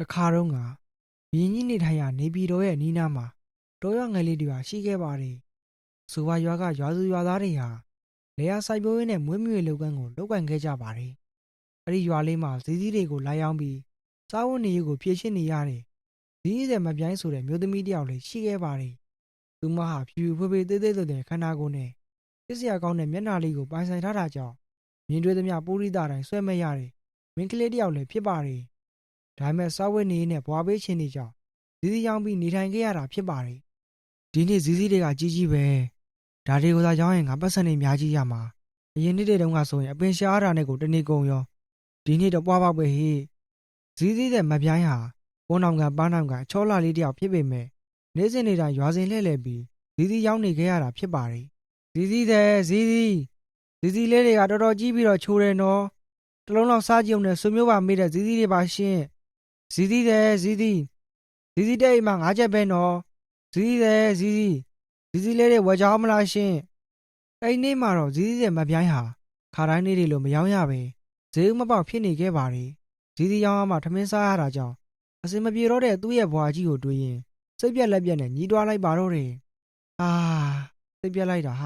တခါတော့ကဘီရင်ကြီးနေထိုင်ရာနေပြည်တော်ရဲ့နီးနားမှာတောရွာငယ်လေးတွေဟာရှိခဲ့ပါတယ်။ဆိုပါရွာကရွာသူရွာသားတွေဟာလေယာစိုက်ပျိုးရေးနဲ့မွေးမြူရေးလုပ်ငန်းကိုလုပ်ကိုင်ခဲ့ကြပါတယ်။အဲဒီရွာလေးမှာဇီးတွေကိုလာရောက်ပြီးစားဝတ်နေရေးကိုဖြည့်ရှင်းနေရတယ်။ဇီးတဲ့မပြိုင်းဆိုတဲ့မျိုးသမီးတစ်ယောက်လည်းရှိခဲ့ပါတယ်။သူမဟာဖြူဖြူဖွေးဖွေးသေးသေးတဲ့ခန္ဓာကိုယ်နဲ့ပြည့်စရာကောင်းတဲ့မျက်နှာလေးကိုပိုင်ဆိုင်ထားတာကြောင့်မြင်တွေ့သမျှပုရိသတိုင်းဆွဲမဲ့ရတယ်။မိန်းကလေးတစ်ယောက်လည်းဖြစ်ပါတယ်။ဒါပေမဲ့စားဝတ်နေရေးနဲ့ဘွားပေးခြင်းတွေကြောင့်ဇီးရောင်းပြီးနေထိုင်ခဲ့ရတာဖြစ်ပါတယ်။ဒီနေ့ဇီးတွေကကြီးကြီးပဲ။ဒါတွေကိုသာရောင်းရင်ငါပတ်စံနေအများကြီးရမှာ။အရင်နေ့တွေတုန်းကဆိုရင်အပင်ရှားရတာနဲ့ကိုတနေ့ကုန်ရောဒီနေ့တော့ပွားပေါက်ပဲဟိ။ဇီးတဲ့မပြိုင်းဟာပေါ်နောင်ကပန်းနောင်ကချောလာလေးတယောက်ဖြစ်ပေမဲ့နေ့စဉ်နေ့တိုင်းရွာစဉ်လှည့်လည်ပြီးဇီးရောင်းနေခဲ့ရတာဖြစ်ပါတယ်။ဇီးလေးတွေကတော်တော်ကြီးပြီးတော့ချိုးတယ်နော်။တစ်လုံးလောက်စားကြည့်အောင်နဲ့ဆွေမျိုးပါမိတဲ့ဇီးတွေပါရှင်း။ဇီးတဲ့အိမ်မှာငါးချက်ပဲနော်။ဇီးလေးတွေဝယ်ကြအောင်မလားရှင်း။အဲ့နေ့မှာတော့ဇီးတဲ့မပြိုင်းဟာခါတိုင်းနေ့တွေလိုမယောင်းရပဲဈေးဥမပေါက်ဖြစ်နေခဲ့ပါတယ်။ဇီးရောင်းအောင်မှထမင်းစားရတာကြောင့်အစင်မပြေတော့တဲ့သူ့ရဲ့ဘွားကြီးကိုတွေးရင်စိတ်ပြက်လက်ပြက်နဲ့ညီးတွားလိုက်ပါတော့တယ်။စိတ်ပြက်လိုက်တာဟ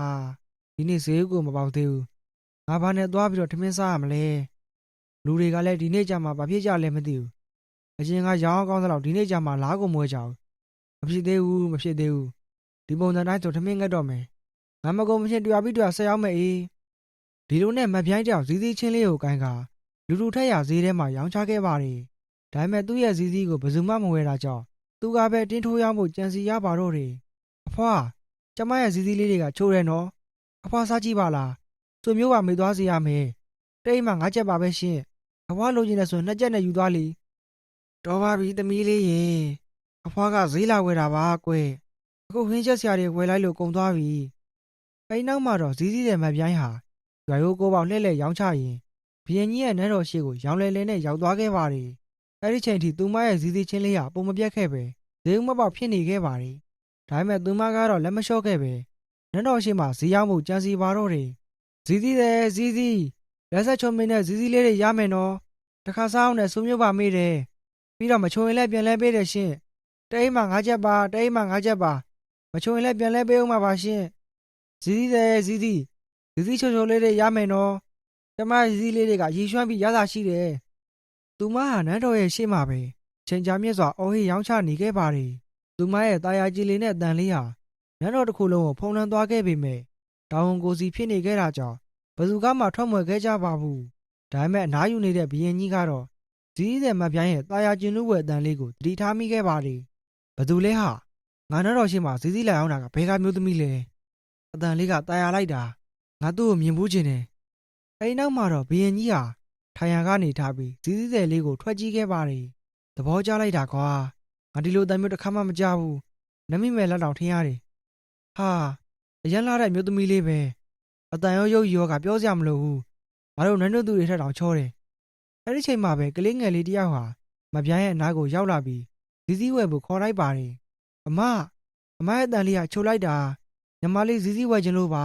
ာဒီနေ့ဈေးဥကိုမပေါက်သေးဘူး။ငါဘာနဲ့သွားပြီးတော့ထမင်းစားရမလဲ။လူတွေကလည်းဒီနေ့ကြမှာဘာဖြစ်ကြလဲမသိဘူး။အရင်ကရောင်းကောင်းသလောက်ဒီနေ့ကြမှာလားကိုမွေးကြဘူး။မဖြစ်သေးဘူး။ဒီပုံစံတိုင်းဆိုထမင်းငတ်တော့မယ်။ငါမကုန်မဖြစ်တွေ့ပြီးတွေ့ဆက်ရောက်မယ်အေး။ဒီလိုနဲ့မပြိုင်းကြောင်ဇီးချင်းလေးကိုကိုင်းကလူထက်ရဈေးထဲမှာရောင်းချခဲ့ပါတယ်။ဒါပေမဲ့သူ့ရဲ့ဇီးကိုဘယ်သူမှမဝယ်တာကြောင့်သူကပဲတင်းထိုးရောင်းဖို့ကြံစီရပါတော့တယ်။အဖွားကျမရဲ့ဇီးလေးတွေကချိုးတယ်နော်။အဖွားစားကြည့်ပါလား။သူမျိုးပါမေးသွားစေရမယ်။တိတ်မှငါးချက်ပါပဲရှင်း။အဖွားလိုချင်တယ်ဆိုနှစ်ချက်နဲ့ယူသွားလီ။တော်ပါပြီသမီးလေးရေ။အဖွားကဈေးလာဝယ်တာပါကွယ်။အခုဟင်းချက်ဆရာတွေဝယ်လိုက်လို့ကုန်သွားပြီ။အဲဒီနောက်မှာတော့ဇီးတဲ့မပြိုင်းဟာရွာရိုးကိုပေါက်လှဲ့လှဲ့ရောင်းချရင်ဘီရင်ကြီးရဲ့နန်းတော်ရှိကိုရောင်လဲလဲနဲ့ရောက်သွားခဲ့ပါတယ်။အဲဒီချိန်ထိသူမရဲ့ဇီးချင်းလေးဟာပုံမပြတ်ခဲ့ပဲဈေးဥမပေါက်ဖြစ်နေခဲ့ပါတယ်။ဒါပေမဲ့သူမကတော့လက်မလျှော့ခဲ့ပဲနန်းတော်ရှိမှာဈေးရောက်မှုကြံစီပါတော့တယ်။ဇီးလက်ဆက်ချုံမင်းနဲ့ဇီးလေးတွေရမယ်နော်။တခါစားအောင်နဲ့ဆွမျိုးပါမေးတယ်။ပြီးတော့မချိုရင်လည်းပြန်လဲပေးတယ်ရှင့်။တိတ်မှငါးချက်ပါမချိုရင်လည်းပြန်လဲပေးအောင်ပါရှင့်။ဇီးချိုချိုလေးတွေရမယ်နော်။ကျမဇီးလေးတွေကရေရွှမ်းပြီးရတာရှိတယ်။သူမဟာနန်းတော်ရဲ့ရှေ့မှာပဲချိန်ကြာမြင့်စွာအော်ဟစ်ရောင်းချနေခဲ့ပါတယ်။သူမရဲ့တာယာကြည်လေးနဲ့အတန်လေးဟာနန်းတော်တစ်ခုလုံးကိုဖုံးလွှမ်းသွားခဲ့ပေမဲ့တောင်ဝန်ကိုစီဖြစ်နေခဲ့တာကြောင့်ဘယ်သူကမှထွက်မွယ်ခဲ့ကြပါဘူး။ဒါပေမဲ့အနားယူနေတဲ့ဘီရင်ကြီးကတော့ဇီးတဲ့မပြိုင်းရဲ့တာယာကျင်လူဝဲအတန်လေးကိုတတိထားမိခဲ့ပါတယ်။ဘယ်သူလဲဟာငါနန်းတော်ရှိမှာဇီးလိုက်အောင်တာကဘယ်ကမျိုးသမီးလဲ။အတန်လေးကတာယာလိုက်တာငါသူ့ကိုမြင်ဘူးချင်တယ်။အဲဒီနောက်မှာတော့ဘီရင်ကြီးဟာထိုင်ရန်ကနေထားပြီးဇီးလေးကိုထွက်ကြည့်ခဲ့ပါတယ်။သဘောကျလိုက်တာကွာငါဒီလိုတမ်းမျိုးတစ်ခါမှမကြဘူး။နမိမဲ့လက်တောင်ထင်ရတယ်။ဟာအရန်လာတဲ့မျိုးသမီးလေးပဲအတန်ရုပ်ရောကပြောစရာမလိုဘူးငါတို့နန်းတို့သူတွေထက်တောင်ချောတယ်။အဲဒီချိန်မှာပဲကလေးငယ်လေးတယောက်ဟာမပြိုင်းရဲ့အနားကိုရောက်လာပြီးဇီးဝဲဖို့ခေါ်လိုက်ပါတယ်။အမရဲ့အတန်လေးကချိုလိုက်တာညီမလေးဇီးဝဲခြင်းလို့ပါ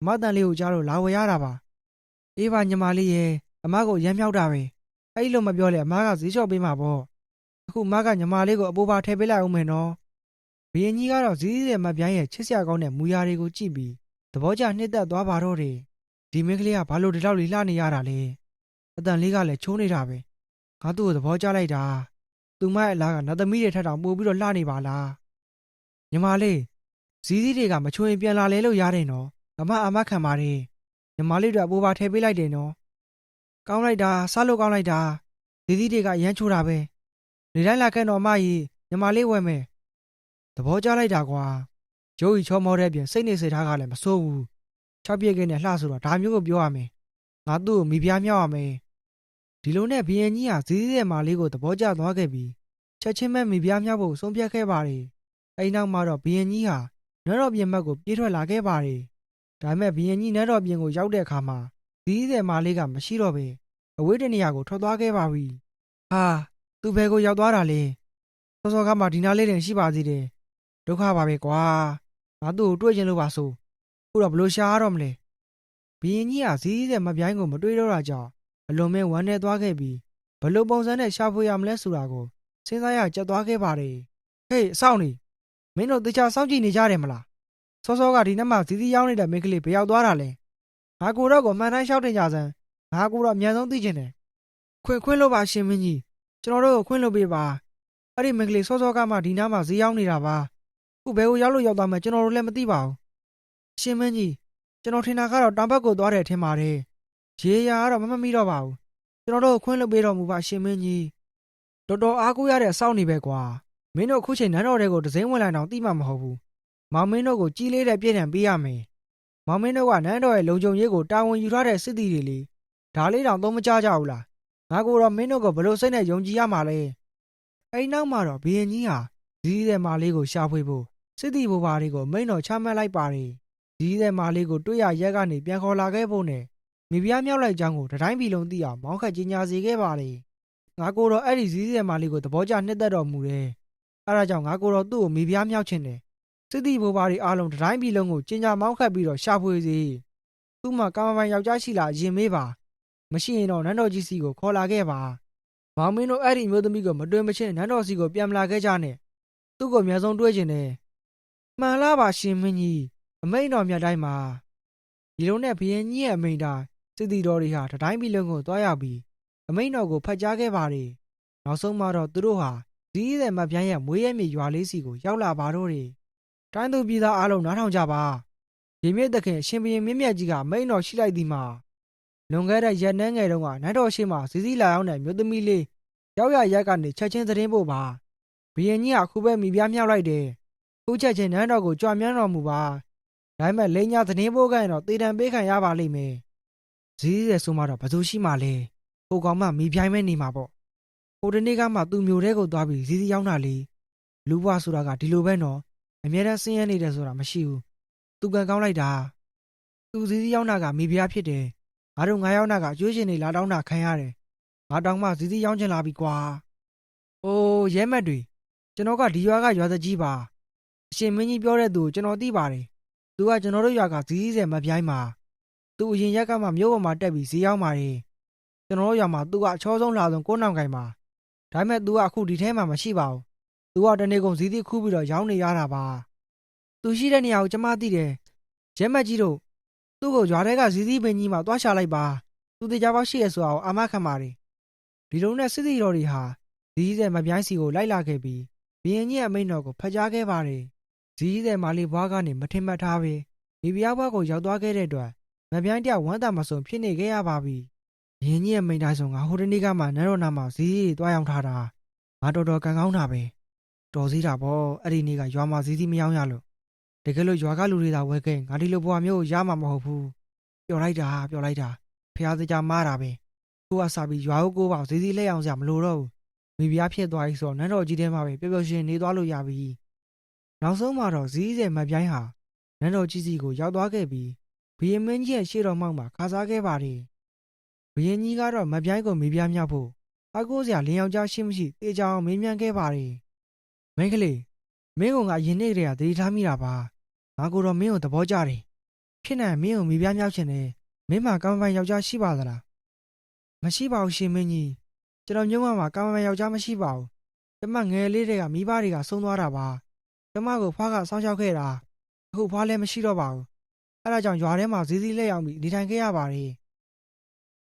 အမတန်လေးကိုကြားလို့လာဝယ်ရတာပါ။အေးပါညီမလေးရဲ့အမကိုရမ်းမြောက်တာပဲအဲ့လိုမပြောလေအမကဈေးလျှော့ပေးမှာပေါ့အခုအမကညီမလေးကိုအပိုးပါထည့်ပေးလိုက်အောင်မယ်နော်ဘီရင်ကြီးကတော့ဇီးတဲ့မပြိုင်းရဲ့ချစ်စရာကောင်းတဲ့မူရာတွေကိုကြည့်ပြီးသဘောကျနှစ်သက်သွားပါတော့တယ်ဒီမင်းကလေးကဘာလို့ဒီလောက်လေးလှနေရတာလဲအတန်လေးကလည်းချိုးနေတာပဲငါသူ့ကိုသဘောကျလိုက်တာသူမရဲ့အလားကနတ်သမီးတွေထက်တောင်ပိုပြီးတော့လှနေပါလားညီမလေးဇီးတွေကမချိုးရင်ပြန်လာလဲလို့ရတယ်နော်အမခံပါတယ်ညီမလေးတို့အပိုးပါထည့်ပေးလိုက်တယ်နော်ကောင်းလိုက်တာစားလို့ကောင်းလိုက်တာဇီးတွေကရမ်းချိုးတာပဲနေတိုင်းလာခဲ့တော့အမကြီးညီမလေးဝယ်မယ်သဘောကျလိုက်တာကွာကျိုးကြီးချောမောတဲ့ပြင်စိတ်နေစိတ်ထားကလည်းမစိုးဘူး6ပြည့်ကင်းနဲ့လှဆိုတော့ဒါမျိုးကိုပြောရမယ်ငါသူ့ကိုမိဖုရားမြောက်ရမယ်ဒီလိုနဲ့ဘီရင်ကြီးဟာဇီးတဲ့မာလေးကိုသဘောကျသွားခဲ့ပြီးချက်ချင်းပဲမိဖုရားမြောက်ဖို့ဆုံးဖြတ်ခဲ့ပါတယ်အဲဒီနောက်မှာတော့ဘီရင်ကြီးဟာနန်းတော်ပြင်ဘက်ကိုပြေးထွက်လာခဲ့ပါတယ်ဒါပေမဲ့ဘီရင်ကြီးနန်းတော်ပြင်ကိုရောက်တဲ့အခါမှာဇီးတဲ့မာလေးကမရှိတော့ပဲအဝေးတနေရာကိုထွက်သွားခဲ့ပါပြီဟာသူဘယ်ကိုရောက်သွားတာလဲစောစောကမှဒီနားလေးတင်ရှိပါသေးတယ်ဒုက္ခပါပဲကွာငါသူ့ကိုတွေ့ချင်လို့ပါဆိုခုတော့ဘလို့ရှာရတော့မလဲဘီရင်ကြီးကဇီးတဲ့မပြိုင်းကိုမတွေ့တော့တာကြောင့်အလွန်မဲဝမ်းနေသွားခဲ့ပြီးဘလို့ပုံစံနဲ့ရှာဖွေရမလဲဆိုတာကို စဉ်းစားရကြက်သွားခဲ့ပါတယ်ဟေးအဆောင်နေမင်းတို့တခြားစောင့်ကြည့်နေကြတယ်မလားစောစောကဒီနက်မှာဇီးရောက်နေတဲ့မိန်းကလေးဘယ်ရောက်သွားတာလဲငါကိုတော့ကိုမှန်တိုင်းရှောက်တင်ကြစမ်းငါကိုတော့အမြန်ဆုံးသိချင်တယ်ခွင့်လို့ပါရှင်မင်းကြီးကျွန်တော်တို့ကိုခွင့်လို့ပေးပါအဲ့ဒီမိန်းကလေးစောစောကမှဒီနားမှာဇီးရောက်နေတာပါခုဘယ်ကိုရောက်လို့ရောက်သွားမှကျွန်တော်တို့လည်းမသိပါဘူးရှင်မင်းကြီးကျွန်တော်ထင်တာကတော့တောင်ဘက်ကိုသွားတယ်ထင်ပါတယ်ရေရာကတော့မမိတော့ပါဘူးကျွန်တော်တို့ခွင့်လို့ပေးတော်မူပါရှင်မင်းကြီးတော်တော်အားကိုးရတဲ့အဆောင်နေပဲကွာမင်းတို့အခုချိန်နန်းတော်တွေကိုဒဇင်းဝင်လာတော့တိမှမဟုတ်ဘူးမောင်မင်းတို့ကိုကြီးလေးတဲ့ပြည့်ထန်ပေးရမယ်မောင်မင်းတို့ကနန်းတော်ရဲ့လုံခြုံရေးကိုတာဝန်ယူထားတဲ့စစ်သည်တွေလေဒါလေးတောင်သုံးမကြကြဘူးလားငါကိုတော့မင်းတို့ကဘလို့စိတ်နဲ့ယုံကြည်ရမှာလဲအဲ့နောက်မှာတော့ဘီရင်ကြီးဟာဇီးတဲ့မာလေးကိုရှာဖွေဖို့စစ်သည်ဘိုးဘာတွေကိုမိန်တော်ချမှတ်လိုက်ပါတယ်ဇီးတဲ့မာလေးကိုတွေ့ရရက်ကနေပြန်ခေါ်လာခဲ့ဖို့နဲ့မိဖုရားမြောက်လိုက်ကြောင်းကိုတတိုင်းပြည်လုံးသိအောင်မောင်းခတ်ကြီးညာစေခဲ့ပါတယ်ငါကိုတော့အဲ့ဒီဇီးတဲ့မာလေးကိုသဘောကျနှစ်သက်တော်မူတယ်အဲ့ဒါကြောင့်ငါကိုတော့သူ့ကိုမိဖုရားမြောက်ခြင်းတယ်စစ်သည်ဘိုးဘာတွေအားလုံးတတိုင်းပြည်လုံးကိုကြီးညာမောင်းခတ်ပြီးတော့ရှာဖွေစေသူ့မှာကာမပိုင်ယောက်ျားရှိလားအရင်မေးပါမရှိရင်တော့နန်းတော်ကြီးစီကိုခေါ်လာခဲ့ပါမောင်မင်းတို့အဲ့ဒီမျိုးသမီးကိုမတွေ့မချင်းနန်းတော်စီကိုပြန်မလာခဲ့ကြနဲ့သူ့ကိုအများဆုံးတွေ့ကျင်တယ်မှန်လားပါရှင်မင်းကြီးအမိန်တော်မြတ်တိုင်းမှာဒီလိုနဲ့ဘုရင်ကြီးရဲ့အမိန်တိုင်းစစ်သည်တော်တွေဟာတတိုင်းပြည်လုံးကိုတွားရောက်ပြီးအမိန်တော်ကိုဖတ်ကြားခဲ့ပါတယ်နောက်ဆုံးမှာတော့သူတို့ဟာဇီးတဲ့မပြိုင်းရဲ့မွေးရမြေရွာလေးစီကိုရောက်လာပါတော့တယ်တိုင်းသူပြည်သားအားလုံးနားထောင်ကြပါရေမြင့်သခင်ရှင်ဘုရင်မြင့်မြတ်ကြီးကအမိန်တော်ရှိလိုက်သည်မှာလွန်ခဲ့တဲ့ရက်နှဲငယ်တုန်းကနန်းတော်ရှိမှဇီးလာရောက်တဲ့မြို့သမီးလေးရောက်ရရက်ကနေချက်ချင်းသတင်းပို့ပါဘုရင်ကြီးကအခုပဲမိဖုရားမြောက်လိုက်တယ်ခုချက်ချင်းနန်းတော်ကိုကြွမြန်းတော်မူပါဒါပေမဲ့လိန်ညာသတင်းပို့ခိုင်းတော့တေတံပေးခံရပါလိမ့်မယ်ဇီးရဲဆိုမှတော့ဘယ်သူရှိမှလဲဟိုကောင်မှမိဖုရားမဲနေမှာပေါ့ဟိုတနေ့ကမှသူ့မျိုးတဲကိုသွားပြီးဇီးရောက်တာလေလူဘွားဆိုတာကဒီလိုပဲနော်အမြဲတမ်းဆင်းရဲနေတယ်ဆိုတာမရှိဘူးသူကကောင်းလိုက်တာသူဇီးရောက်တာကမိဖုရားဖြစ်တယ်ငါတို့9ယောက်နာကအကျွေးရှင်တွေလာတောင်းတာခံရတယ်ငါတောင်းမှဇီးရောက်ချင်လာပြီကွာအိုးရဲမက်တွေကျွန်တော်ကဒီရွာကရွာသကြီးပါအရှင်မင်းကြီးပြောတဲ့သူကိုကျွန်တော်သိပါတယ်သူကကျွန်တော်တို့ရွာကဇီးဆယ်မပြိုင်းပါသူအရင်ရက်ကမှမြို့ပေါ်မှာတက်ပြီးဇီးရောက်ပါတယ်ကျွန်တော်တို့ရွာမှာသူကအချောဆုံးလာဆုံးကိုးနောင်ကိုင်ပါဒါပေမဲ့သူကအခုဒီထဲမှာမရှိပါဘူးသူကတနေ့ကုန်ဇီးခူးပြီးတော့ရောင်းနေရတာပါသူရှိတဲ့နေရာကိုကျွန်မသိတယ်ရဲမက်ကြီးတို့သူ့ကိုရွာထဲကဇီးပင်ကြီးမှာတွားချလိုက်ပါသူတေချာပေါက်ရှိရဆိုတာကိုအာမခံပါတယ်ဒီလိုနဲ့စစ်သည်တော်တွေဟာဇီးဆယ်မပြိုင်းစီကိုလိုက်လာခဲ့ပြီးဘုရင်ကြီးရဲ့အမိန့်တော်ကိုဖတ်ကြားခဲ့ပါတယ်ဇီးဆယ်မာလီဘွားကနေမထင်မှတ်ထားပဲမိဖုရားဘွားကိုရောက်သွားခဲ့တဲ့အတွက်မပြိုင်းတယောက်ဝမ်းသာမဆုံးဖြစ်နေခဲ့ရပါပြီဘုရင်ကြီးရဲ့မိန့်တိုင်းဆိုငါဟိုတနေ့ကမှနန်းတော်နာမှာဇီးတွားရောက်ထားတာငါတော်တော်ကန်ကောင်းတာပဲတော်စည်းတာပေါ့အဲ့ဒီနေ့ကရွာမှာဇီးမရောက်ရလို့တကယ်လို့ရွာကလူတွေသာဝဲခဲ့ငါဒီလိုဘွားမျိုးကိုရမှာမဟုတ်ဘူးပျော်လိုက်တာဖះစကြမားတာပဲကိုကစားပြီးရွာကိုပေါ့ဇီးလက်အောင်စရာမလိုတော့ဘူးမိဖုရားဖြစ်သွားပြီဆိုတော့နန်းတော်ကြီးထဲမှာပဲပျော်ပျော်ရွှင်နေသွားလို့ရပြီနောက်ဆုံးမှာတော့ဇီးဆယ်မပြိုင်းဟာနန်းတော်ကြီးစီကိုရောက်သွားခဲ့ပြီးဘုရင်မင်းကြီးရဲ့ရှေ့တော်မှောက်မှာခါစားခဲ့ပါတယ်ဘုရင်ကြီးကတော့မပြိုင်းကိုမိဖုရားမြောက်ဖို့အားကိုးစရာလင်းယောက်ျားရှိမရှိတေချာအောင်မေးမြန်းခဲ့ပါတယ်မင်းကလေးမင်းကငါယင်နေကြရသတိထားမိတာပါငါကိုတော့မင်းကိုသဘောကျတယ်ဖြစ်နိုင်မင်းကိုမိဖုရားမြောက်ချင်တယ်မင်းမှာကံပိုင်ယောက်ျားရှိပါသလားမရှိပါဘူးရှင်မင်းကြီးကျွန်တော်မျိုးမှာကံပိုင်ယောက်ျားမရှိပါဘူးကျမငယ်လေးတွေကမိဘတွေကဆုံးသွားတာပါကျမကိုဖွားကစောင့်ရှောက်ခဲ့တာအခုဖွားလည်းမရှိတော့ပါဘူးအဲဒါကြောင့်ရွာထဲမှာဇီးလက်ရောက်ပြီးနေထိုင်ခဲ့ရပါတယ်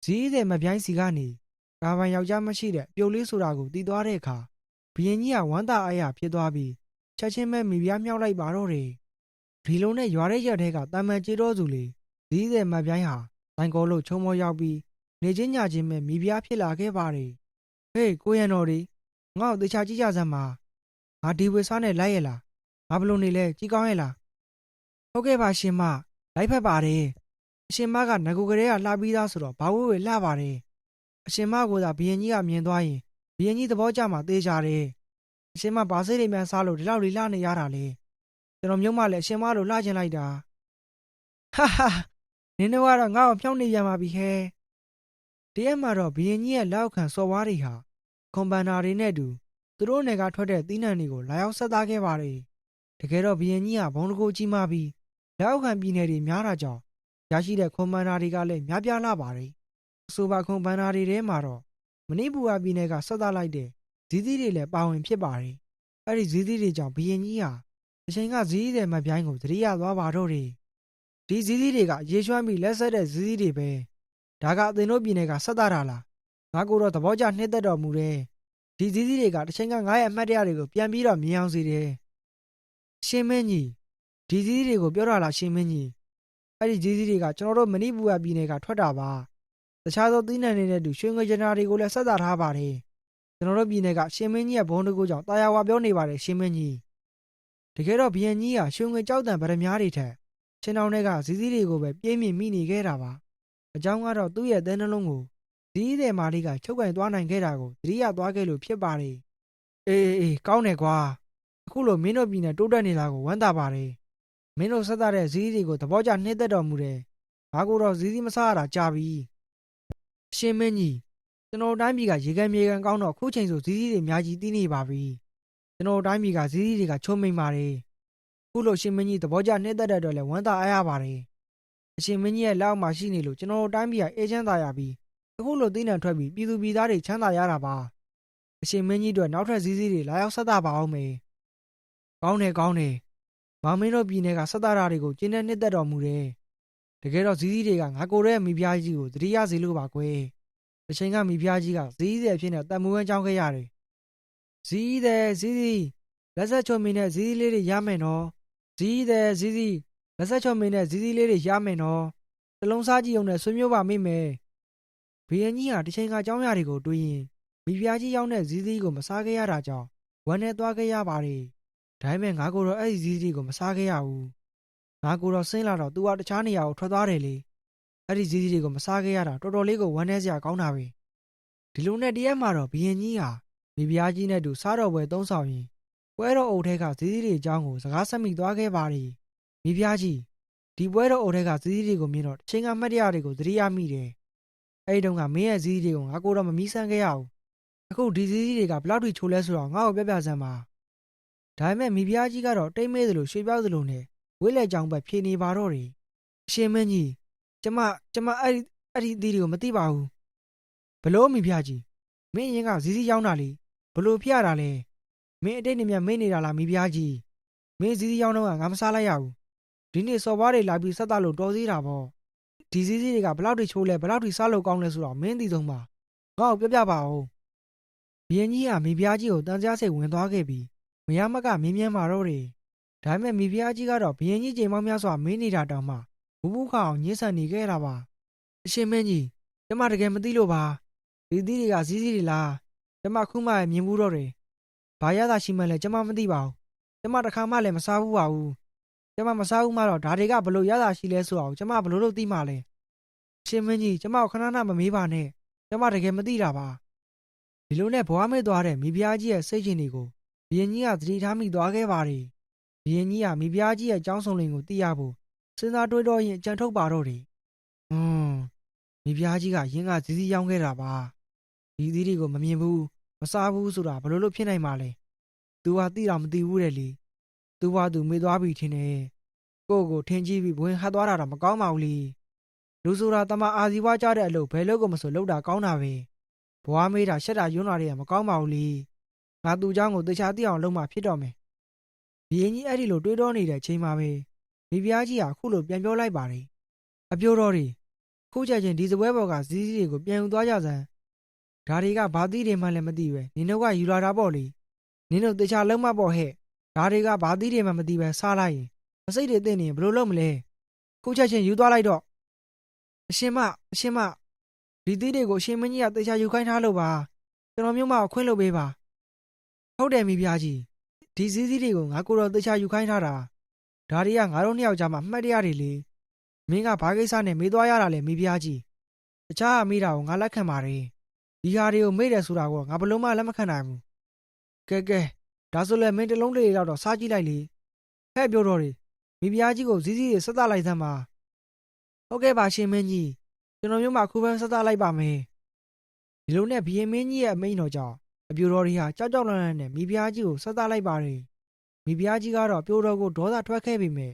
ဇီးမပြိုင်းစီကနေကံပိုင်ယောက်ျားမရှိတဲ့ပြုတ်လေးဆိုတာကိုတီးသွားတဲ့အခါဘုရင်ကြီးကဝမ်းသာအားရဖြစ်သွားပြီးချက်ချင်းပဲမိဖုရားမြောက်လိုက်ပါတော့တယ်ဒီလိုနဲ့ရွာရဲ့ရက်ထဲကတာမန်ကြေတော်သူလေဇီးမပြိုင်းဟာတိုင်းကောလို့ချုံမောရောက်ပြီးနေချင်းညချင်းပဲမိဖုရားဖြစ်လာခဲ့ပါတယ်ဟေးကိုရန်တော်ဒီငါ့ကိုတေချာကြည့်ကြစမ်းပါငါဒီဝေစားနဲ့လိုက်ရလားငါဘလို့နေလဲကြည်ကောင်းရဲ့လားဟုတ်ကဲ့ပါရှင်မလိုက်ဖက်ပါတယ်အရှင်မကငကူကလေးကလှပြီးသားဆိုတော့ဘာဝဲဝဲလှပါတယ်အရှင်မကသာဘုရင်ကြီးကမြင်သွားရင်ဘုရင်ကြီးသဘောကျမှသေချာတယ်အရှင်မဘာစိတ်တွေမှန်းစားလို့ဒီလောက်လေးလှနေရတာလေကျွန်တော်မြုံမလည်းအရှင်မလိုလှချင်လိုက်တာဟာဟာနင်းတော့ငါ့ကိုဖြောင်းနေပြန်ပါပြီဟဲတရက်မှာတော့ဘုရင်ကြီးရဲ့လက်ခံစော်ဝါးတွေဟာကွန်ပန်နာတွေနဲ့တူသူတို့နယ်ကထွက်တဲ့သီးနှံတွေကိုလာရောက်ဆက်သားခဲ့ပါတယ်တကယ်တော့ဘုရင်ကြီးကဘုံတကူကြီးမှပြီးလက်ခံပြည်နယ်တွေများတာကြောင့်ရရှိတဲ့ကွန်ပန်နာတွေကလည်းများပြားလာပါတယ်အဆိုပါကွန်ပန်နာတွေထဲမှာတော့မဏိပူရပြည်နယ်ကဆက်သားလိုက်တဲ့ ဇီးသီးတွေလည်းပါဝင်ဖြစ်ပါတယ်အဲ့ဒီဇီးသီးတွေကြောင့်ဘုရင်ကြီးဟာအချိန်ကဇီးသည်မပြိုင်းကိုသတိရသွားပါတော့တယ်ဒီဇီးသီးတွေကရေရွှမ်းပြီးလက်ဆက်တဲ့ဇီးသီးတွေပဲဒါကအသင်တို့ပြည်နယ်ကဆက်သားတာလားငါကိုတော့သဘောကျနှိမ့်သက်တော်မူတယ်ဒီဇီးသီးတွေကတစ်ချိန်ကငါရဲ့အမှတ်တရတွေကိုပြန်ပြီးတော့မြင်အောင်စေတယ်ရှင်မင်းကြီးဒီဇီးသီးတွေကိုပြောတာလားရှင်မင်းကြီးအဲ့ဒီဇီးသီးတွေကကျွန်တော်တို့မဏိပူရပြည်နယ်ကထွက်တာပါတခြားသောသီးနှံတွေနဲ့တူရွှေငွေကျနာတွေကိုလည်းဆက်သားထားပါတယ်ကျွန်တော်တို့ပြည်နယ်ကရှင်မင်းကြီးရဲ့ဘုံတကူကြောင့်တာယာဝါပြောနေပါတယ်ရှင်မင်းကြီးတကယ်တော့ဘုရင်ကြီးဟာရွှေငွေကြောက်တံဗရမ ्यां တွေထက်ချင်းတောင်တွေကဇီးသီးတွေကိုပဲပြေးမြင်မိနေခဲ့တာပါအကြောင်းကတော့သူ့ရဲ့သဲနှလုံးကိုဇီးသည်မာလေးကချုပ်ကင်သွားနိုင်ခဲ့တာကိုသတိရသွားခဲ့လို့ဖြစ်ပါတယ်အေးကောင်းတယ်ကွာအခုလိုမင်းတို့ပြည်နယ်တိုးတက်နေတာကိုဝမ်းသာပါတယ်မင်းတို့ဆက်သားတဲ့ဇီးတွေကိုသဘောကျနှိမ့်သက်တော်မူတယ်ငါကိုတော့ဇီးမစားရတာကြာပြီရှင်မင်းကြီးကျွန်တော်တိုင်းပြည်ကရေကန်မြေကန်ကောင်းတော့ခုချိန်ဆိုဇီးတွေအများကြီးတီးနေပါပြီကျွန်တော်တိုင်းပြည်ကဇီးတွေကချုံမိန်ပါတယ်ခုလိုရှင်မင်းကြီးသဘောကျနှိမ့်သက်တဲ့အတွက်လည်းဝမ်းသာအားရပါတယ်အရှင်မင်းကြီးရဲ့လက်အောက်မှာရှိနေလို့ကျွန်တော်တိုင်းပြည်ကအေးချမ်းသာရပြီးအခုလိုသိနှံထွက်ပြီးပြည်သူပြည်သားတွေချမ်းသာရတာပါအရှင်မင်းကြီးတို့နောက်ထပ်ဇီးတွေလာရောက်ဆက်တာပါအောင်မယ်ကောင်းတယ်မောင်မင်းတို့ပြည်နယ်ကဆက်တာတွေကိုကျင်းတဲ့နှစ်သက်တော်မူတယ်တကယ်တော့ဇီးတွေကငါကိုရဲ့မိဖုရားကြီးကိုသတိရစေလို့ပါကွယ်အချိန်ကမိဖုရားကြီးကဇီးတွေအဖြစ်နဲ့တန်မိုးဝဲကြောင်းခဲ့ရတယ်ဇီးလက်ဆက်ချုံမင်းနဲ့ဇီးလေးတွေရမယ်နော်ဇီးလက်ဆက်ချုံမင်းနဲ့ဇီးလေးတွေရမယ်နော်တလုံးစားကြည့်အောင်နဲ့ဆွေမျိုးပါမိမယ်ဘုရင်ကြီးဟာတစ်ချိန်ကအကြောင်းအရာတွေကိုတွေးရင်မိဖုရားကြီးရောက်တဲ့ဇီးကိုမစားခဲ့ရတာကြောင့်ဝမ်းနဲ့သွားခဲ့ရပါတယ်ဒါပေမဲ့ငါကိုတော့အဲ့ဒီဇီးကိုမစားခဲ့ရဘူးငါကိုတော့ဆင်းလာတော့သူကတခြားနေရာကိုထွက်သွားတယ်လေအဲ့ဒီဇီးတွေကိုမစားခဲ့ရတာတော်တော်လေးကိုဝမ်းနည်းစရာကောင်းတာပဲဒီလိုနဲ့တရက်မှာတော့ဘုရင်ကြီးဟာမိဖုရားကြီးနဲ့တူစားတော်ပွဲသုံးဆောင်ရင်ပွဲတော်အုပ်ထဲကဇီးတွေအကြောင်းကိုစကားဆက်မိသွားခဲ့ပါတယ်မိဖုရားကြီးဒီပွဲတော်အုပ်ထဲကဇီးတွေကိုမြင်တော့တစ်ချိန်ကမှတ်တရတွေကိုသတိရမိတယ်အဲ့ဒီတုန်းကမင်းရဲ့ဇီးတွေကိုငါကိုတော့မမီးဆန်းခဲ့ရဘူးအခုဒီဇီးတွေကဘလောက်ထိချိုလဲဆိုတော့ငါ့ကိုပြစမ်းပါဒါပေမဲ့မိဖုရားကြီးကတော့တိတ်မဲသလိုရွှေပြောက်သလိုနဲ့ဝိလက်ကြောင်ပဲဖြေနေပါတော့တယ်အရှင်မင်းကြီးကျမအဲ့ဒီအသီးတွေကိုမသိပါဘူးဘလို့မိဖုရားကြီးမင်းအရင်ကဇီးရောက်တာလေဘလို့ဖျက်တာလဲမင်းအတိတ်နေမြမင်းနေတာလားမိဖုရားကြီးမင်းဇီးရောက်တော့ငါမစားလိုက်ရဘူးဒီနေ့စော်ဘွားတွေလာပြီးဆက်တာလို့တော်သေးတာပေါ့ဒီဇီးတွေကဘလောက်ထိချိုးလဲဘလောက်ထိစားလို့ကောင်းလဲဆိုတော့မင်းသိဆုံးပါငါ့ကိုပြပါဦးဘုရင်ကြီးကမိဖုရားကြီးကိုတန်ကြားစိတ်ဝင်သွားခဲ့ပြီးမရမကမင်းမြန်းမာတော့တယ်ဒါပေမဲ့မိဖုရားကြီးကတော့ဘုရင်ကြီးချိန်မောင်းများစွာမင်းနေတာတောင်မှဘူးခအောင်ညှင်းဆန်နေခဲ့တာပါအရှင်မင်းကြီးကျမတကယ်မသိလို့ပါဒီသီးတွေကဇီးတွေလားကျမခုမှမြင်ဘူးတော့တယ်ဘာရတာရှိမှလဲကျမမသိပါဘူးကျမတခါမှလည်းမစားဘူးပါဘူးကျမမစားဘူးမှတော့ဒါတွေကဘလို့ရတာရှိလဲဆိုအောင်ကျမဘလို့လို့သိမှလဲအရှင်မင်းကြီးကျမကိုခဏခဏမမေးပါနဲ့ကျမတကယ်မသိတာပါဒီလိုနဲ့ဘွားမေ့သွားတဲ့မိဖုရားကြီးရဲ့စိတ်ရှင်တွေကိုဘုရင်ကြီးကသတိထားမိသွားခဲ့ပါတယ်ဘုရင်ကြီးကမိဖုရားကြီးရဲ့ကြောင်းဆောင်လင်ကိုသိရဖို့စဉ်းစားတွေးတော့ရင်ကြံထုတ်ပါတော့တယ်မိဖုရားကြီးကရင်းကဇီးရောင်းခဲ့တာပါဒီသီးတွေကိုမမြင်ဘူးမစားဘူးဆိုတာဘလို့လို့ဖြစ်နိုင်မှာလဲသူကသိတော့မသိဘူးတဲ့လေသူကသူမေ့သွားပြီထင်တယ်ကိုထင်ကြည့်ပြီးဘဝင်ဟတ်သွားတာတော့မကောင်းပါဘူးလေလူဆိုတာတမအာဇီဝကြတဲ့အလုပ်ဘယ်လို့ကိုမဆိုလုပ်တာကောင်းတာပဲဘွားမေးတာရှက်တာယွန်းတာတွေကမကောင်းပါဘူးလေငါသူ့เจ้าကိုတေချာသိအောင်လုပ်မှဖြစ်တော့မယ်ဘုရင်ကြီးအဲ့ဒီလိုတွေးတောနေတဲ့အချိန်မှာပဲမိဖုရားကြီးဟာခုလိုပြန်ပြောလိုက်ပါတယ်အပြိုတော်တွေခုချက်ချင်းဒီစပွဲပေါ်ကဇီးတွေကိုပြန်ယူသွားကြစမ်းဒါတွေကဘာသီးတွေမှလည်းမသိပဲနင်တို့ကယူလာတာပေါ့လေနင်တို့တေချာလုံးမပေါ့ဟဲ့ဒါတွေကဘာသီးတွေမှမသိပဲစားလိုက်ရင်မစိတ်တွေသိနေရင်ဘယ်လိုလုပ်မလဲခုချက်ချင်းယူသွားလိုက်တော့အရှင်မဒီသီးတွေကိုအရှင်မင်းကြီးကတေချာယူခိုင်းထားလို့ပါကျွန်တော်မျိုးမကိုခွင့်လုပ်ပေးပါဟုတ်တယ်မိဖုရားကြီးဒီဇီးတွေကိုငါကိုတော့တေချာယူခိုင်းထားတာဒါတွေကငါတို့နှစ်ယောက်ကြားမှာအမှတ်တရတွေလေမင်းကဘာကိစ္စနဲ့မေးသွားရတာလဲမိဖုရားကြီးတခြားအမိတာကိုငါလက်ခံပါတယ်ဒီဟာတွေကိုမေ့တယ်ဆိုတာကိုငါဘလို့မှလက်မခံနိုင်ဘူးကဲဒါဆိုလဲမင်းတလုံးလေးတော့စားကြည့်လိုက်လေဟဲ့ပြောတော်တွေမိဖုရားကြီးကိုဇီးတွေဆက်သလိုက်သမ်းပါဟုတ်ကဲ့ပါရှင်မင်းကြီးကျွန်တော်မျိုးမှခုပဲဆက်သလိုက်ပါမယ်ဒီလိုနဲ့ဘုရင်မင်းကြီးရဲ့အမိန့်တော်ကြောင့်အပြိုတော်တွေဟာကြောက်ကြောက်လန့်လန့်နဲ့မိဖုရားကြီးကိုဆက်သလိုက်ပါတယ်မိဖုရားကြီးကတော့ပြိုတော်ကိုဒေါသထွက်ခဲ့ပေမဲ့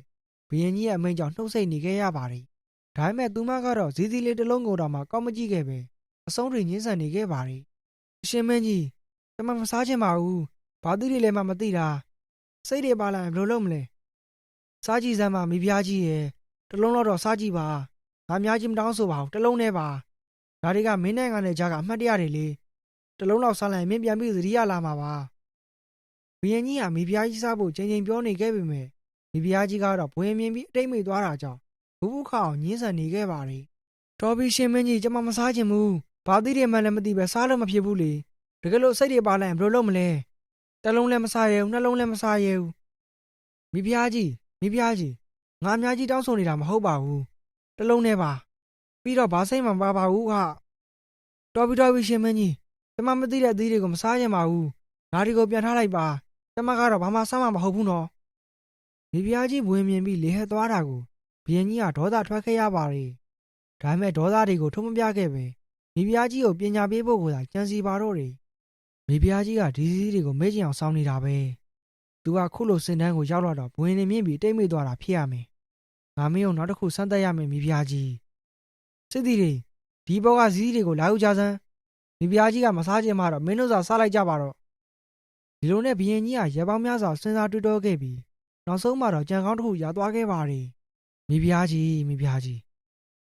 ဘုရင်ကြီးရဲ့အမိန့်ကြောင့်နှုတ်ဆက်နေခဲ့ရပါတယ်ဒါပေမဲ့သူမကတော့ဇီးလေးတစ်လုံးကိုတော့မှကောက်မကြည့်ခဲ့ပဲအဆုံးတွေညှင်းဆန်နေခဲ့ပါတယ်အရှင်မင်းကြီး ကျမမစားချင်ပါဘူးဘာသီးတွေလည်းမသိတာစိတ်တွေပါလာရင်ဘယ်လိုလုပ်မလဲစားကြည့်စမ်းပါမိဖုရားကြီးရဲ့တစ်လုံးတော့စားကြည့်ပါငါများကြီးမတောင်းဆိုပါဘူးတစ်လုံးနဲ့ပါဒါတွေကမင်းနဲ့ငါနဲ့ကြားကအမှတ်တရတွေလေတစ်လုံးလောက်စားလိုက်မင်းပြန်ပြီးသတိရလာမှာပါဘုရင်ကြီးကမိဖုရားကြီးစားဖို့ချိန်ပြောနေခဲ့ပေမဲ့မိဖုရားကြီးကတော့ဘွေမြင်ပြီးအတိတ်မိသွားတာကြောင့်ဘူးခအောင်ညှင်းဆန်နေခဲ့ပါတယ်တော်ပြီရှင်မင်းကြီးကျမမစားချင်ဘူးဘာသီးတွေမှလည်းမသိပဲစားလို့မဖြစ်ဘူးလေတကယ်လို့စိတ်တွေပါလိုက်ရင်ဘယ်လိုလုပ်မလဲတစ်လုံးလည်းမစားရဘူးနှလုံးလည်းမစားရဘူးမိဖုရားကြီးငါအများကြီးတောင်းဆိုနေတာမဟုတ်ပါဘူးတစ်လုံးနဲ့ပါပြီးတော့ဘာစိတ်မှမပါဘူးဟာတော်ပြီရှင်မင်းကြီးကျမမသိတဲ့အသီးတွေကိုမစားချင်ပါဘူးဓာတ်တွေကိုပြန်ထားလိုက်ပါကျမကတော့ဘာမှစားမှမဟုတ်ဘူးနော်မိဖုရားကြီးဘွေမြင်ပြီးလေဟက်သွားတာကိုဘုရင်ကြီးကဒေါသထွက်ခဲ့ရပါတယ်ဒါပေမဲ့ဒေါသတွေကိုထုံးမပြခဲ့ပဲမိဖုရားကြီးကိုပညာပေးဖို့ကိုသာကြံစီပါတော့တယ်မိဖုရားကြီးကဒီစည်းတွေကိုမေ့ချင်အောင်စောင်းနေတာပဲသူကခုလိုစင်တန်းကိုရောက်လာတော့ဘွင်နေမြင့်ပြီးတိတ်မိသွားတာဖြစ်ရမယ်ငါမင်းကိုနောက်တစ်ခုစမ်းသပ်ရမယ်မိဖုရားကြီးစစ်သည်တွေဒီဘောကစည်းတွေကိုလာယူကြစမ်းမိဖုရားကြီးကမစားချင်မှတော့မင်းတို့စာစားလိုက်ကြပါတော့ဒီလိုနဲ့ဘုရင်ကြီးကရေပေါင်းများစွာစဉ်းစားတွေးတောခဲ့ပြီးနောက်ဆုံးမှတော့ကြံကောင်းတစ်ခုရသွားခဲ့ပါတယ်မိဖုရားကြီး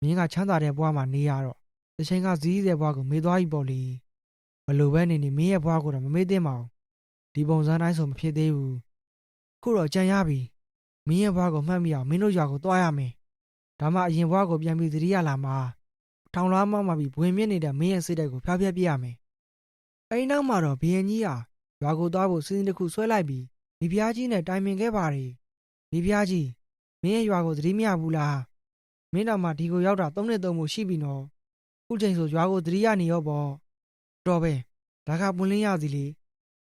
မင်းကချမ်းသာတဲ့ဘဝမှာနေရတော့တစ်ချိန်ကစည်းတဲ့ဘဝကိုမေ့သွားပြီပေါ့လေဘလို့ပဲနေမင်းရဲ့ဘဝကိုတော့မမေ့သင့်ပါဘူးဒီပုံစံတိုင်းဆိုမဖြစ်သေးဘူးခုတော့ကြံရပြီမင်းရဲ့ဘဝကိုမှတ်မိအောင်မင်းတို့ရွာကိုသွားရမယ်ဒါမှအရင်ဘဝကိုပြန်ပြီးသတိရလာမှာထောင်လွှားမှပြီးဘွင်မြင့်နေတဲ့မင်းရဲ့စိတ်ဓာတ်ကိုဖျောက်ဖျက်ပြရမယ်အဲဒီနောက်မှာတော့ဘုရင်ကြီးဟာရွာကိုသွားဖို့စီစဉ်တစ်ခုဆွဲလိုက်ပြီးမိဖုရားကြီးနဲ့တိုင်ပင်ခဲ့ပါတယ်မိဖုရားကြီးမင်းရဲ့ရွာကိုသတိမရဘူးလားမင်းတော်မှဒီကိုရောက်တာ3 နှစ် 3 မှုရှိပြီနော်ခုချိန်ဆိုရွာကိုသတိရနေရောပေါ့တော်ပဲဒါကပွင့်လင်းရသည်လေ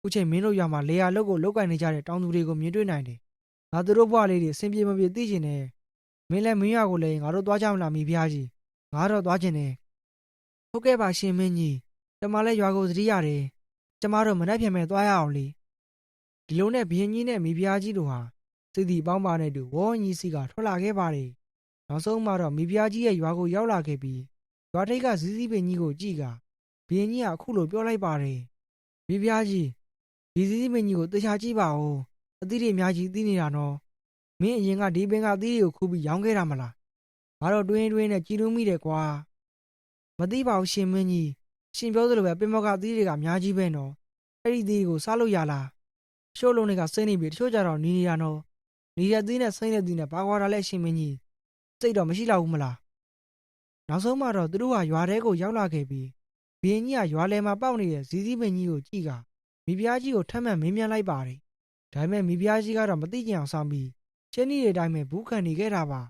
ခုချိန်မင်းတို့ရွာမှာလေယာလုတ်ကိုလုတ်ကင်နေကြတဲ့တောင်သူတွေကိုမြင်တွေ့နိုင်တယ်ငါတို့ဘွားလေးတွေအဆင်ပြေမပြေသိချင်တယ်မင်းလည်းမင်းရွာကိုလည်းငါတို့သွားကြမလားမိဖုရားကြီးငါတော့သွားချင်တယ်ဟုတ်ကဲ့ပါရှင်မင်းကြီးကျမလည်းရွာကိုသတိရတယ်ကျမတို့မနှက်ဖြန်မဲ့သွားရအောင်လေဒီလိုနဲ့ဘုရင်ကြီးနဲ့မိဖုရားကြီးတို့ဟာစိတ်တီပေါင်းပါနဲ့တူဝေါ်ညီစီကထွက်လာခဲ့ပါတယ်နောက်ဆုံးမှာတော့မိဖုရားကြီးရဲ့ရွာကိုရောက်လာခဲ့ပြီးရွာထိပ်ကဇီးစည်းပင်ကြီးကိုကြည့်ကဘုရင်ကြီးကအခုလိုပြောလိုက်ပါတယ်မိဖုရားကြီးဒီဇီးစည်းပင်ကြီးကိုတေချာကြည့်ပါဦးအသီးတွေအများကြီးသီးနေတာနော်မင်းအရင်ကဒီပင်ကအသီးတွေကိုခူးပြီးရောင်းခဲ့တာမလားငါတော့တွင်းနဲ့ကြည်လို့မိတယ်ကွာမသိပါဘူးရှင်မင်းကြီးရှင်ပြောသလိုပဲပင်မောကအသီးတွေကအများကြီးပဲနော်အဲ့ဒီသီးတွေကိုစားလို့ရလားရှိုးလုံးတွေကစိမ့်နေပြီတချို့ကြတော့နီနေတာနော်နေတဲ့သီးနဲ့စိမ့်တဲ့သီးနဲ့ဘာကွာတာလဲရှင်မင်းကြီးစိတ်တော့မရှိတော့ဘူးမလားနောက်ဆုံးမှတော့သူတို့ဟာရွာထဲကိုရောက်လာခဲ့ပြီးဘုရင်ကြီးကရွာလယ်မှာပေါက်နေတဲ့ဇီးစည်းပင်ကြီးကိုကြည့်ကမိဖုရားကြီးကိုထပ်မံမေးမြန်းလိုက်ပါတယ်ဒါပေမဲ့မိဖုရားကြီးကတော့မသိကြအောင်ဆောင်ပြီးချင်းဤတဲ့အတိုင်းပဲဘူးခံနေခဲ့တာပါ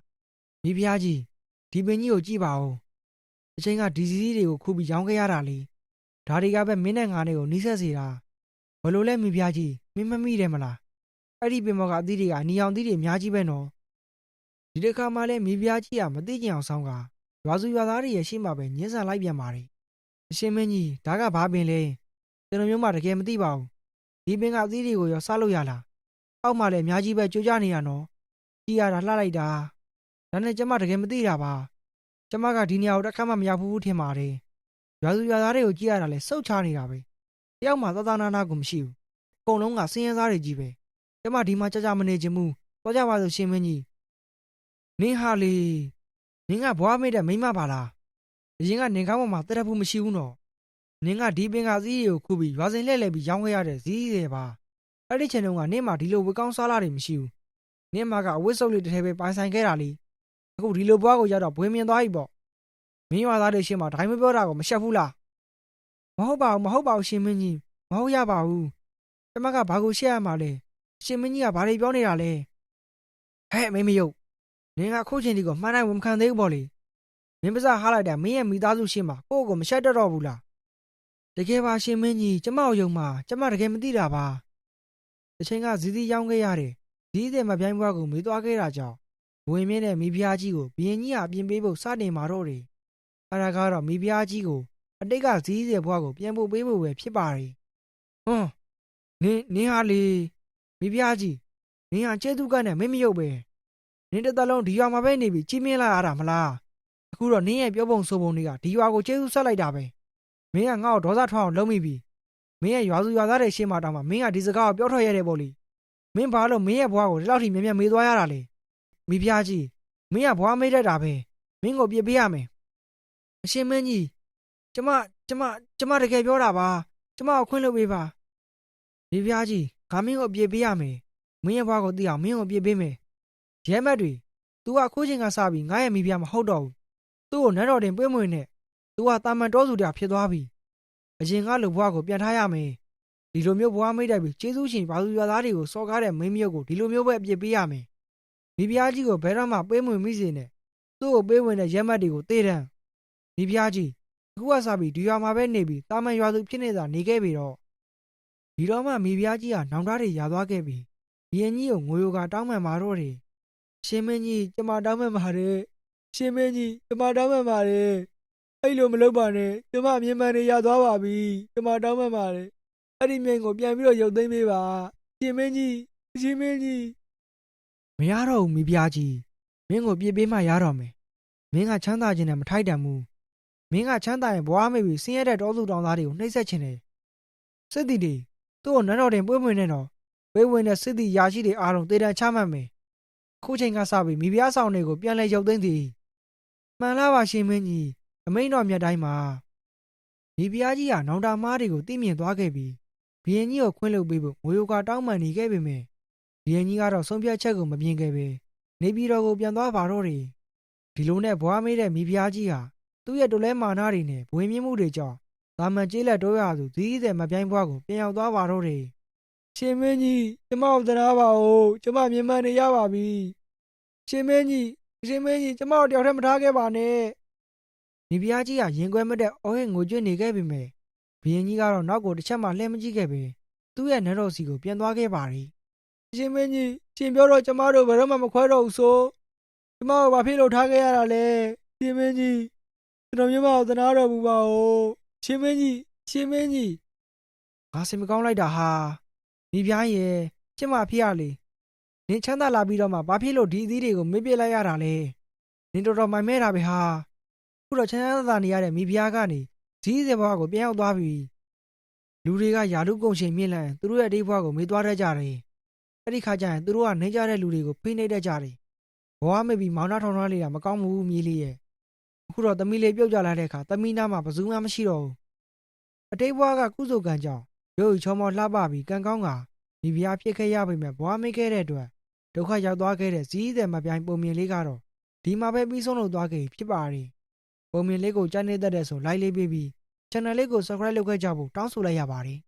မိဖုရားကြီးဒီပင်ကြီးကိုကြည့်ပါဦးအချိန်ကဒီဇီးတွေကိုခူးပြီးရောင်းခဲ့ရတာလေဒါတွေကပဲမင်းနဲ့ငါနဲ့ကိုနှိစက်စေတာဘလို့လဲမိဖုရားကြီးမင်းမမိတယ်မလားအဲ့ဒီပင်မောကအသီးတွေကအနီအောင်သီးတွေအများကြီးပဲနော်ဒီတစ်ခါမှလည်းမိဖုရားကြီးကမသိကြအောင်ဆောင်ကရွာစုရွာသားတွေရဲ့ရှေ့မှာပဲညှင်းဆန်လိုက်ပြန်ပါတယ်အရှင်မင်းကြီးဒါကဘာပင်လဲကျွန်တော်မျိုးမှတကယ်မသိပါဘူးဒီပင်ကအသီးတွေကိုရောစားလို့ရလားအောက်မှာလည်းအများကြီးပဲကြိုးကြနေရနော်ကြည်ရတာလှလိုက်တာဒါနဲ့ကျမတကယ်မသိတာပါကျမကဒီနေရာကိုတစ်ခါမှမရောက်ဘူးထင်ပါတယ်ရွာစုရွာသားတွေကိုကြည့်ရတာလဲစုတ်ချနေတာပဲတယောက်မှသာသနာနာကိုမရှိဘူးအကုန်လုံးကစင်းရဲသားတွေကြီးပဲကျမဒီမှာကြာကြာမနေချင်ဘူးသွားကြပါစို့ရှင်မင်းကြီးနင်းဟာလေနင်းကဘွားမိတဲ့မိမပါလားအရင်ကနေကောင်းပေါ်မှာတက်တက်ဖို့မရှိဘူးနော်နင်းကဒီပင်ကစည်းတွေကိုခုပြီးရွာစဉ်လှည့်လည်ပြီးရောင်းခဲ့ရတဲ့ဇီးတွေပါအဲ့ဒီချိန်တုန်းကနင်းမှာဒီလိုဝေကောင်းစားလာတွေမရှိဘူးနင်းမှာကအဝတ်စုပ်လေးတစ်ထည်ပဲပိုင်ဆိုင်ခဲ့တာလေအခုဒီလိုဘွားကိုရောက်တော့ဘွေမြင်သွားပြီပေါ့မင်းရွာသားတွေရှင်းမှာဒိုင်းမပြောတာကိုမရှက်ဘူးလားမဟုတ်ပါဘူးရှင်မင်းကြီးမဟုတ်ရပါဘူးကျမကဘာကိုရှက်ရမှာလဲရှင်မင်းကြီးကဘာတွေပြောနေတာလဲဟဲ့မင်းမယုတ်နင်းကအခုချိန်ဒီကိုမှန်းနိုင်ဝန်ခံသေးဘူးပေါ့လေမင်းပစဟားလိုက်တာမင်းရဲ့မိသားစုရှင်းမှာကိုယ့်ကိုမရှက်တတ်တော့ဘူးလားတကယ်ပါရှင်မင်းကြီးကျမကိုယုံမှာကျမတကယ်မသိတာပါတစ်ချိန်ကဇီးသီးရောင်းခဲ့ရတယ်ဇီးတဲ့မပြိုင်ဘွားကိုမေးသွားခဲ့တာကြောင့်ဘဝင်မြင့်တဲ့မိဖုရားကြီးကိုဘုရင်ကြီးကအပြင်ပေးဖို့စတင်มาတော့တယ်အဲ့ဒါကတော့မိဖုရားကြီးကိုအတိတ်ကဇီးတဲ့ဘွားကိုပြန်ဖို့ပေးဖို့ပဲဖြစ်ပါတယ်ဟွန်းနင်းဟာလေမိဖုရားကြီးနင်းဟာကျဲသူကနဲ့မင်းမယုတ်ပဲနင်းတစ်သက်လုံးဒီရွာမှာပဲနေပြီးကြီးမြင့်လာရတာမလားအခုတော့နင်းရဲ့ပြောပုံဆိုပုံတွေကဒီရွာကိုကျဲသူဆက်လိုက်တာပဲမင်းကငါ့ကိုဒေါသထွက်အောင်လုပ်မိပြီ မင်းရဲ့ရွာစုရွာသားတွေရှေ့မှာတောင်မှမင်းကဒီစကားကိုပြောထွက်ရတယ်ပေါ့လေမင်းဘာလို့မင်းရဲ့ဘွားကိုဒီလောက်ထိမြဲမြဲမေးသွားရတာလဲမိဖုရားကြီးမင်းကဘွားမေးတတ်တာပဲမင်းကိုပြစ်ပေးရမယ်အရှင်မင်းကြီးကျမတကယ်ပြောတာပါကျမကိုခွင့်လွှတ်ပေးပါမိဖုရားကြီးငါမင်းကိုပြစ်ပေးရမယ်မင်းရဲ့ဘွားကိုသိအောင်မင်းကိုပြစ်ပေးမယ်ရဲမက်တွေ तू ကအခုချိန်ကစပြီးငါရဲ့မိဖုရားမဟုတ်တော့ဘူးသူ့ကိုနန်းတော်တင်ပွင့်မွင်နဲ့ तू ကတာမန်တော်သူတရားဖြစ်သွားပြီအရင်ကလူဘွားကိုပြန်ထားရမယ်ဒီလိုမျိုးဘွားမိတ်တိုက်ပြီးကျေးဇူးရှင်ဘာသူရွာသားတွေကိုစော်ကားတဲ့မင်းမျိုးကိုဒီလိုမျိုးပဲအပြစ်ပေးရမယ်မိဖုရားကြီးကိုဘယ်တော့မှပေးမွင်မိစေနဲ့သူ့ကိုပေးဝင်တဲ့ရဲမက်တွေကိုတေးတန်းမိဖုရားကြီးအခုကစပြီးဒီရွာမှာပဲနေပြီးတာမန်ရွာသူဖြစ်နေတာနေခဲ့ပြီတော့ဒီတော့မှမိဖုရားကြီးကနောင်တတွေရာသွားခဲ့ပြီးဘီရင်ကြီးကိုငွေကတောင်းပန်မာတော့တယ်ရှင်မင်းကြီးကျမတောင်းပန်ပါတယ်ရှင်မင်းကြီးကျမတောင်းပန်ပါတယ်အဲ့လိုမလုပ်ပါနဲ့ကျမမြင်မှန်နေရသွားပါပြီကျမတောင်းပန်ပါတယ်အဲ့ဒီမြိုင်ကိုပြန်ပြီးတော့ရုပ်သိမ်းပေးပါရှင်မင်းကြီးမရတော့ဘူးမိဖုရားကြီးမင်းကိုပြစ်ပေးမှရတော့မယ်မင်းကချမ်းသာခြင်းနဲ့မထိုက်တန်ဘူးမင်းကချမ်းသာရင်ဘွားမေပြီးဆင်းရဲတဲ့တောသူတောင်သားတွေကိုနှိပ်စက်ခြင်းတယ်စစ်တီတွေသူ့ကိုနန်းတော်တင်ပွင့်မွင်နဲ့တော့ပေးဝင်တဲ့စစ်တီရာရှိတွေအားလုံးတေတံချမှတ်မယ်ခုချိန်ကစပြီးမိဖုရားဆောင်တွေကိုပြန်လဲရုပ်သိမ်းသည်မှန်လားပါရှင်မင်းကြီးအမိန်တော်မြတ်တိုင်းမှာမိဖုရားကြီးကနောင်တမားတွေကိုသိမြင်သွားခဲ့ပြီးဘီရင်ကြီးကိုခွင့်လွှတ်ပေးဖို့ငွေကတောင်းပန်နေခဲ့ပေမယ့်ဘီရင်ကြီးကတော့ဆုံးဖြတ်ချက်ကိုမပြင်ခဲ့ပဲနေပြည်တော်ကိုပြန်သွားပါတော့တယ်ဒီလိုနဲ့ဘွားမေးတဲ့မိဖုရားကြီးဟာသူ့ရဲ့ဒုလဲမာနတွေနဲ့ဘဝင်မြင့်မှုတွေကြောင့်သာမန်ကျေးလက်တော်ရသူဇီးတဲ့မပြိုင်ဘွားကိုပြန်ရောက်သွားပါတော့တယ်ရှင်မင်းကြီးကျမကိုသနာပါဦးကျမမြင်မှန်နေရပါပြီရှင်မင်းကြီးကျမကိုတယောက်တည်းမထားခဲ့ပါနဲ့မိဖုရားကြီးကရင်ခွဲမတက်အော်ဟစ်ငိုကြွနေခဲ့ပေမယ့်ဘီရင်ကြီးကတော့နောက်ကိုတစ်ချက်မှလှည့်မကြည့်ခဲ့ပဲသူ့ရဲ့နန်းတော်စီကိုပြန်သွားခဲ့ပါရီရှင်မင်းကြီးရှင်ပြောတော့ကျမတို့ဘယ်တော့မှမခွဲတော့ဘူးဆိုကျမကိုဘာဖြစ်လို့ထားခဲ့ရတာလဲရှင်မင်းကြီးကျွန်တော်မြမကိုသနာတော်မူပါဦးရှင်မင်းကြီးငါစိတ်မကောင်းလိုက်တာဟာမိဖုရားရဲ့ချစ်မဖြစ်ရလေနင်ချမ်းသာလာပြီးတော့မှဘာဖြစ်လို့ဒီအသီးတွေကိုမေ့ပြစ်လိုက်ရတာလဲနင်တော်မိုင်မဲတာပဲဟာခုတော့ချမ်းသာနေရတဲ့မိဖုရားကနေဇီးစေဘွားကိုပြန်ရောက်သွားပြီလူတွေကယာလူကုန်ချိန်မြင့်လန့်သူတို့ရဲ့အတိတ်ဘွားကိုမေ့သွားတတ်ကြတယ်အဲ့ဒီခါကျရင်သူတို့ကနေကြတဲ့လူတွေကိုဖိနှိပ်တတ်ကြတယ်ဘွားမေ့ပြီးမောင်နှထောင်ထားနေတာမကောင်းဘူးမြေးလေးရဲ့အခုတော့သမီးလေးပြုတ်ကြလာတဲ့အခါသမီးနားမှာဘယ်သူမှမရှိတော့ဘူးအတိတ်ဘွားကကုသိုလ်ကံကြောင့်ရုပ်ချောမောလှပပြီးကံကောင်းကမိဖုရားဖြစ်ခဲ့ရပေမဲ့ဘွားမေ့ခဲ့တဲ့အတွက်ဒုက္ခရောက်သွားခဲ့တဲ့ဇီးတဲ့မပြိုင်ပုံမြင်လေးကတော့ဒီမှာပဲပြီးဆုံးလို့သွားခဲ့ဖြစ်ပါတယ်ပုံမြင်လေးကိုကြားနေတတ်တဲ့ဆို like လေးပေးပြီး channel လေးကို subscribe လုပ်ခဲ့ကြဖို့တောင်းဆိုလိုက်ရပါတယ်